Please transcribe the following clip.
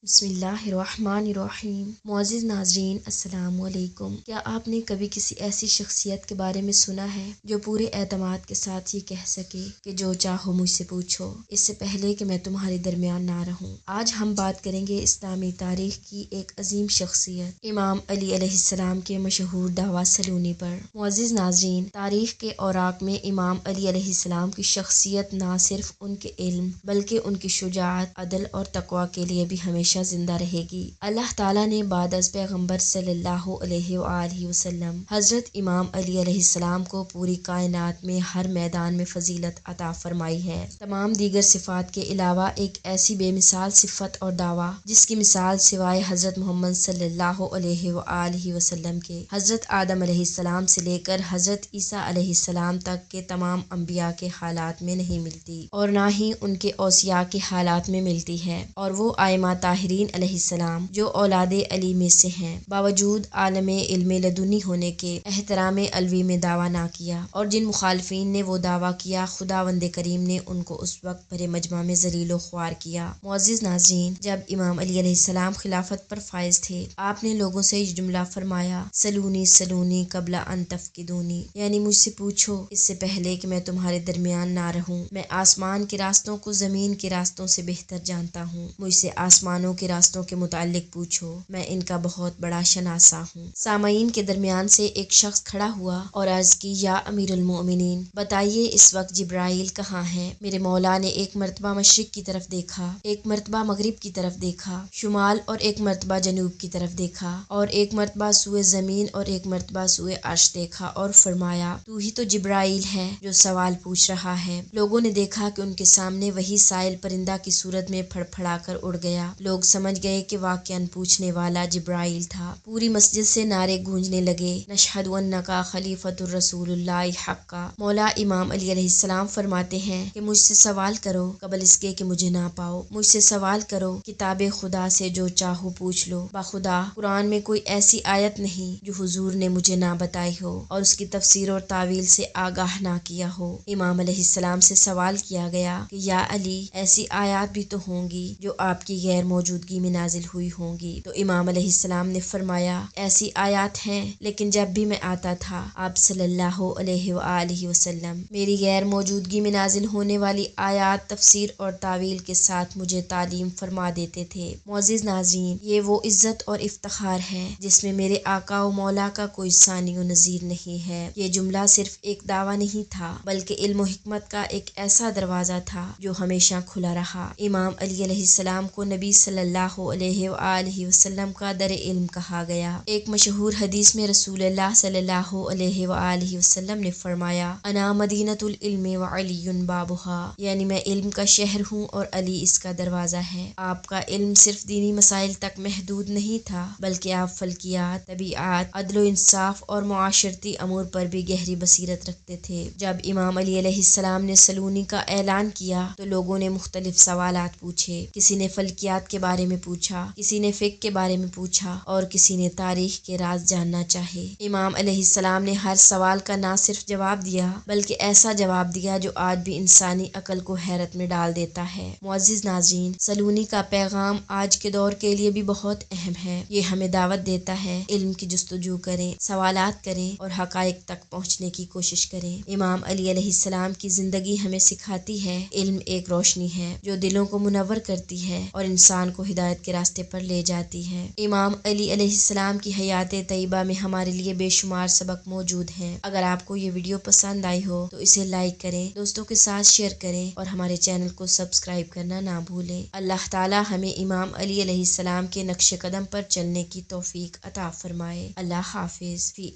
बिस्मिल्लाहिर्रहमानिर्रहीम। मुअज़्ज़िज़ नाज़रीन, अस्सलाम वालेकुम। क्या आपने कभी किसी ऐसी शख्सियत के बारे में सुना है जो पूरे एतमाद के साथ ये कह सके कि जो चाहो मुझसे पूछो, इससे पहले कि मैं तुम्हारे दरमियान ना रहूं। आज हम बात करेंगे इस्लामी तारीख की एक अजीम शख्सियत इमाम अली अलैहिस्सलाम के मशहूर दावा सलूनी पर। मुअज़्ज़िज़ नाज़रीन, तारीख के औराक में इमाम अली अलैहिस्सलाम की शख्सियत ना सिर्फ उनके इल्म बल्कि उनकी शुजाअत, अदल और तक़वा के लिए भी हमेशा जिंदा रहेगी। अल्लाह ताला ने बाद अज़ पैगंबर सल्लल्लाहु अलैहि वसल्लम हजरत इमाम अली अलैहिस्सलाम को पूरी कायनात में हर मैदान में फजीलत अता फरमाई है। तमाम दीगर सिफात के अलावा एक ऐसी बेमिसाल सिफत और दावा जिसकी मिसाल सिवाय हजरत मोहम्मद सल्लल्लाहु अलैहि वसल्लम के हजरत आदम अलैहिस्सलाम से लेकर हजरत ईसा अलैहिस्सलाम तक के तमाम अंबिया के हालात में नहीं मिलती और ना ही उनके औसिया के हालात में मिलती है। और वो आइमा ताहिरीन अलैहिस्सलाम जो औलादे अली में से हैं, बावजूद आलमे इल्मे लदुनी होने के एहतराम अलवी में दावा ना किया। और जिन मुखालफीन ने वो दावा किया, खुदावंद करीम ने उनको उस वक्त भरे मजमा में जलीलो ख्वार किया। मुअज़्ज़िज़ नाज़रीन, जब इमाम अली अलैहिस्सलाम खिलाफत पर फाइज थे, आपने लोगों से ये जुमला फरमाया, सलूनी सलूनी कबला अन तफ़किदूनी, यानी मुझसे पूछो इससे पहले कि मैं तुम्हारे दरमियान ना रहूं। मैं आसमान के रास्तों को जमीन के रास्तों से बेहतर जानता हूँ। मुझसे आसमानों के रास्तों के मुतालिक पूछो, मैं इनका बहुत बड़ा शनासा हूँ। सामईन के दरमियान से एक शख्स खड़ा हुआ और अर्ज की, या अमीरुल मोमिनीन, बताइए इस वक्त जिब्राइल कहाँ है? मेरे मौला ने एक मरतबा मशरिक की तरफ देखा, एक मरतबा मगरिब की तरफ देखा, शुमाल और एक मरतबा जनूब की तरफ देखा, और एक मरतबा सुए जमीन और एक मरतबा सुए अर्श देखा और फरमाया, तू ही तो जिब्राइल है जो सवाल पूछ रहा है। लोगों ने देखा कि उनके सामने वही साइल परिंदा की सूरत में फड़फड़ा कर उड़ गया। लोग समझ गए कि वाक़ियन पूछने वाला जिब्राइल था। पूरी मस्जिद से नारे गूंजने लगे, नशहदु अन्नका खलीफतुर रसूलुल्लाहि हक्का। मौला इमाम अली अलैहिस्सलाम फरमाते हैं कि मुझसे सवाल करो कबल इसके कि मुझे ना पाओ। मुझसे सवाल करो, किताबे खुदा से जो चाहो पूछ लो। बाखुदा कुरान में कोई ऐसी आयत नहीं जो हुजूर ने मुझे ना बताई हो और उसकी तफसीर और तावील से आगाह ना किया हो। इमाम अलैहिस्सलाम से सवाल किया गया कि या अली, ऐसी आयत भी तो होंगी जो आपकी गैर मौजूदगी में नाजिल हुई होंगी। तो इमाम अलैहिस्सलाम ने फरमाया, ऐसी आयत हैं, लेकिन जब भी मैं आता था आप सल्लल्लाहु अलैहि वसल्लम मेरी गैर मौजूदगी में नाजिल होने वाली आयत तफसीर और तावील के साथ मुझे तालीम फरमा देते थे। मुअज़्ज़िज़ नाज़रीन, ये वो इज्जत और इफ्तिखार है जिसमें मेरे आका व मौला का कोई सानी व नज़ीर नहीं है। ये जुमला सिर्फ एक दावा नहीं था, बल्कि इल्म व हिकमत का एक ऐसा दरवाजा था जो हमेशा खुला रहा। इमाम अली अलैहिस्सलाम को नबी सल्लल्लाहु अलैहि वसल्लम का दर इल्म कहा गया। एक मशहूर हदीस में रसूलुल्लाह सल्लल्लाहु अलैहि वसल्लम ने फरमाया, अना मदीनतुल इल्मी व अलीयुन बाबुहा, यानी मैं इल्म का शहर हूँ और अली इसका दरवाजा है। आपका इल्म सिर्फ दीनी मसाइल तक महदूद नहीं था, बल्कि आप फल्कियात, तबीआत, अदल इंसाफ और मुआशरती अमूर पर भी गहरी बसीरत रखते थे। जब इमाम अली अलैहिस्सलाम ने सलूनी का ऐलान किया तो लोगों ने मुख्तलिफ सवालात पूछे। किसी ने फल्कियात के बारे में पूछा, किसी ने फिक़्ह के बारे में पूछा और किसी ने तारीख के राज जानना चाहे। इमाम अलैहिस्सलाम ने हर सवाल का ना सिर्फ जवाब दिया, बल्कि ऐसा जवाब दिया जो आज भी इंसानी अकल को हैरत में डाल देता है। मुअज़्ज़िज़ नाज़रीन, सलूनी का पैगाम आज के दौर के लिए भी बहुत अहम है। ये हमें दावत देता है, इल्म की जुस्तजू करें, सवालात करें और हक़ाइक़ तक पहुँचने की कोशिश करें। इमाम अली अलैहिस्सलाम की जिंदगी हमें सिखाती है, इल्म एक रोशनी है जो दिलों को मुनव्वर करती है और इंसान को हिदायत के रास्ते पर ले जाती है। इमाम अली अलैहिस्सलाम की हयात तैयबा में हमारे लिए बेशुमार सबक मौजूद हैं। अगर आपको ये वीडियो पसंद आई हो तो इसे लाइक करें, दोस्तों के साथ शेयर करें और हमारे चैनल को सब्सक्राइब करना ना भूलें। अल्लाह ताला हमें इमाम अली अलैहिस्सलाम के नक्शे कदम पर चलने की तौफीक अता फरमाए। अल्लाह हाफिज। फी